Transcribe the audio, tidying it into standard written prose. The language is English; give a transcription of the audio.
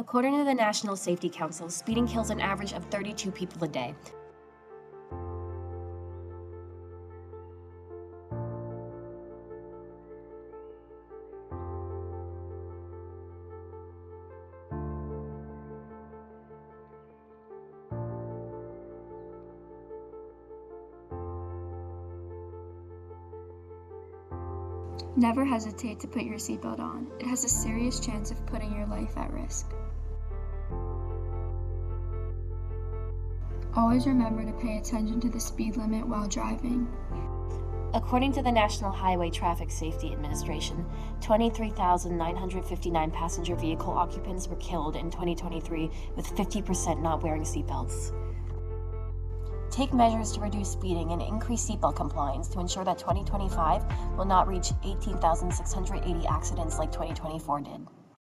According to the National Safety Council, speeding kills an average of 32 people a day. Never hesitate to put your seatbelt on. It has a serious chance of putting your life at risk. Always remember to pay attention to the speed limit while driving. According to the National Highway Traffic Safety Administration, 23,959 passenger vehicle occupants were killed in 2023, with 50% not wearing seatbelts. Take measures to reduce speeding and increase seatbelt compliance to ensure that 2025 will not reach 18,680 accidents like 2024 did.